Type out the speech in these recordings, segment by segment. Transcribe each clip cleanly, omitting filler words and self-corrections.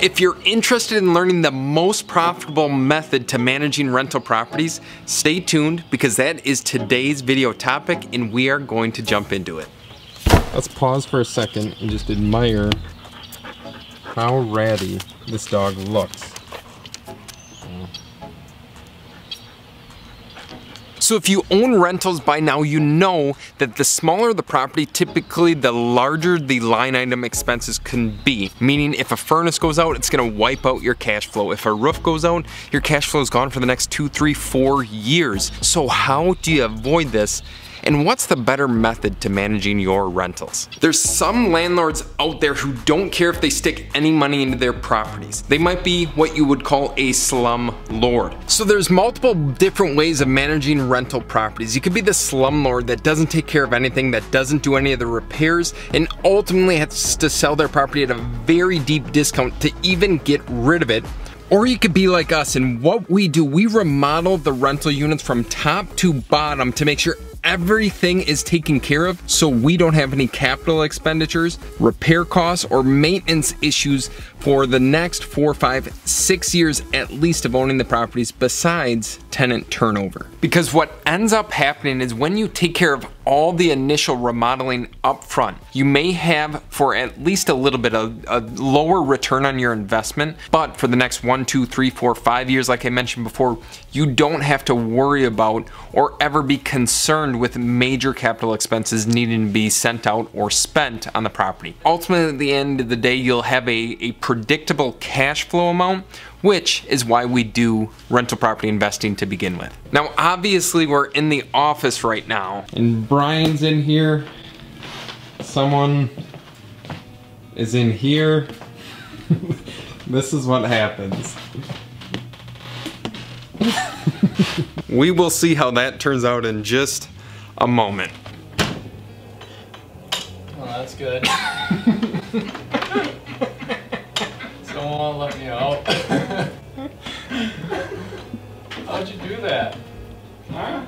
If you're interested in learning the most profitable method to managing rental properties, stay tuned because that is today's video topic and we are going to jump into it. Let's pause for a second and just admire how ratty this dog looks. So if you own rentals by now, you know that the smaller the property, typically the larger the line item expenses can be. Meaning if a furnace goes out, it's gonna wipe out your cash flow. If a roof goes out, your cash flow is gone for the next 2, 3, 4 years. So how do you avoid this? And what's the better method to managing your rentals? There's some landlords out there who don't care if they stick any money into their properties. They might be what you would call a slumlord. So there's multiple different ways of managing rental properties. You could be the slumlord that doesn't take care of anything, that doesn't do any of the repairs, and ultimately has to sell their property at a very deep discount to even get rid of it. Or you could be like us, and what we do, we remodel the rental units from top to bottom to make sure everything is taken care of so we don't have any capital expenditures, repair costs, or maintenance issues for the next 4, 5, 6 years at least of owning the properties besides tenant turnover. Because what ends up happening is when you take care of all the initial remodeling up front, you may have for at least a little bit of a lower return on your investment, but for the next 1, 2, 3, 4, 5 years, like I mentioned before, you don't have to worry about or ever be concerned with major capital expenses needing to be sent out or spent on the property. Ultimately, at the end of the day, you'll have a predictable cash flow amount, which is why we do rental property investing to begin with. Now, obviously, we're in the office right now, and Brian's in here. Someone is in here. This is what happens. We will see how that turns out in just a moment. Well, that's good. Someone won't let me out. How'd you do that? Huh?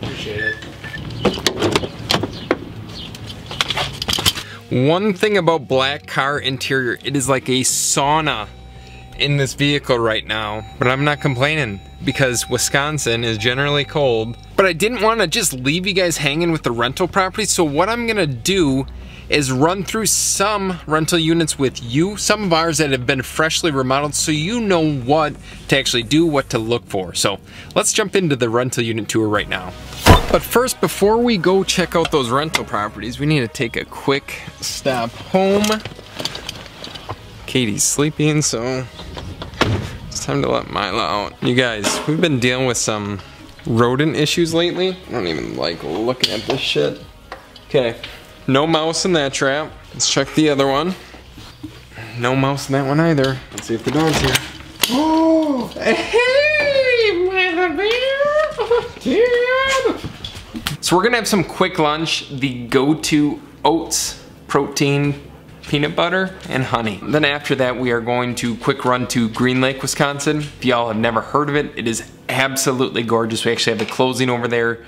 Appreciate it. One thing about black car interior, it is like a sauna in this vehicle right now, but I'm not complaining because Wisconsin is generally cold. But I didn't want to just leave you guys hanging with the rental property, so what I'm gonna do is run through some rental units with you, some of ours that have been freshly remodeled, so you know what to actually do, what to look for. So let's jump into the rental unit tour right now. But first, before we go check out those rental properties, we need to take a quick stop home. Katie's sleeping, so it's time to let Mila out. You guys, we've been dealing with some rodent issues lately. I don't even like looking at this shit. Okay, no mouse in that trap. Let's check the other one. No mouse in that one either. Let's see if the dog's here. Oh, hey, Mila bear. So we're gonna have some quick lunch, the go-to oats, protein, peanut butter, and honey. Then after that, we are going to quick run to Green Lake, Wisconsin. If y'all have never heard of it, it is absolutely gorgeous. We actually have the closing over there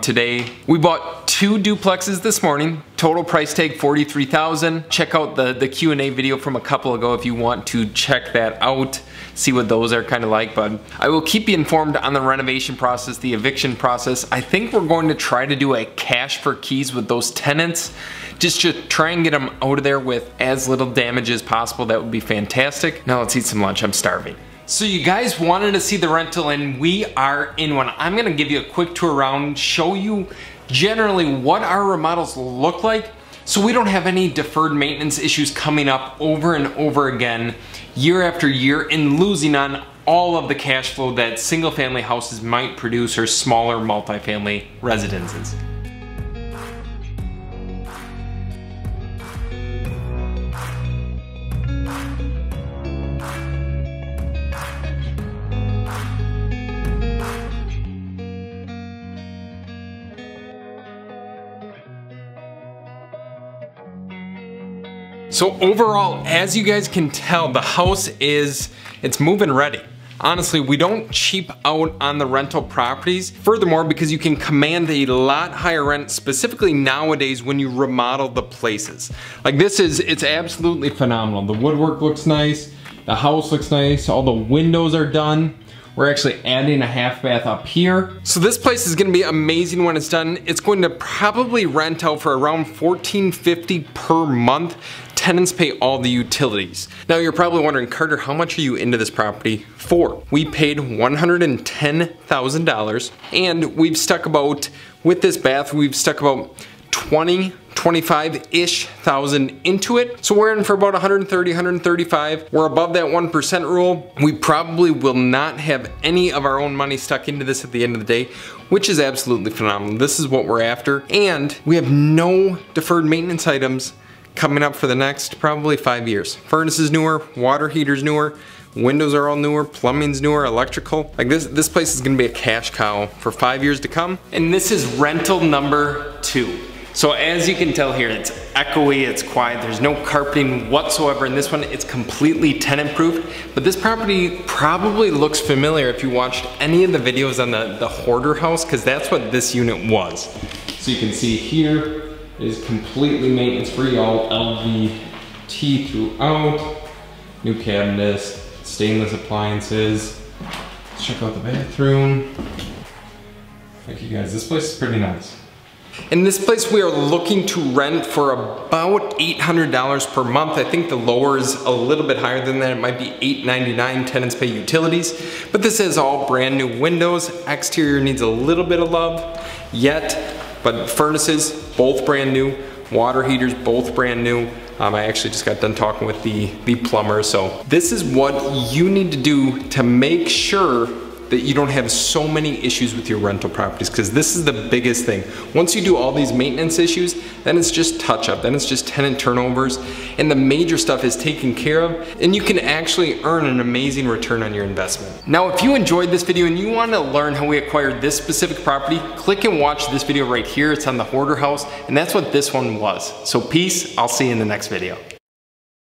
today. We bought 2 duplexes this morning. Total price tag $43,000. Check out the Q&A video from a couple ago if you want to check that out. See what those are kind of like, but I will keep you informed on the renovation process, the eviction process. I think we're going to try to do a cash for keys with those tenants, just to try and get them out of there with as little damage as possible. That would be fantastic. Now let's eat some lunch, I'm starving. So you guys wanted to see the rental and we are in one. I'm gonna give you a quick tour around, show you generally what our remodels look like so we don't have any deferred maintenance issues coming up over and over again year after year and losing on all of the cash flow that single family houses might produce or smaller multifamily residences. So overall, as you guys can tell, the house it's move-in ready. Honestly, we don't cheap out on the rental properties. Furthermore, because you can command a lot higher rent, specifically nowadays when you remodel the places. Like it's absolutely phenomenal. The woodwork looks nice, the house looks nice, all the windows are done. We're actually adding a half bath up here. So this place is gonna be amazing when it's done. It's going to probably rent out for around $14.50 per month. Tenants pay all the utilities. Now you're probably wondering, Carter, how much are you into this property for? We paid $110,000 and we've stuck about, with this bath, we've stuck about 25-ish thousand into it. So we're in for about 130, 135. We're above that 1% rule. We probably will not have any of our own money stuck into this at the end of the day, which is absolutely phenomenal. This is what we're after. And we have no deferred maintenance items coming up for the next probably 5 years. Furnace is newer, water heater's newer, windows are all newer, plumbing's newer, electrical. Like this place is gonna be a cash cow for 5 years to come. And this is rental number 2. So as you can tell here, it's echoey, it's quiet, there's no carpeting whatsoever in this one. It's completely tenant proof, but this property probably looks familiar if you watched any of the videos on the hoarder house, because that's what this unit was. So you can see here is completely maintenance free, all LVT throughout, new cabinets, stainless appliances. Let's check out the bathroom. Thank you guys, this place is pretty nice. In this place we are looking to rent for about $800 per month. I think the lower is a little bit higher than that. It might be $899, tenants pay utilities. But this is all brand new windows. Exterior needs a little bit of love yet, but furnaces, both brand new. Water heaters, both brand new. I actually just got done talking with the plumber. So this is what you need to do to make sure that you don't have so many issues with your rental properties, because this is the biggest thing. Once you do all these maintenance issues, then it's just touch up, then it's just tenant turnovers, and the major stuff is taken care of, and you can actually earn an amazing return on your investment. Now, if you enjoyed this video and you want to learn how we acquired this specific property, click and watch this video right here. It's on the hoarder house, and that's what this one was. So peace, I'll see you in the next video.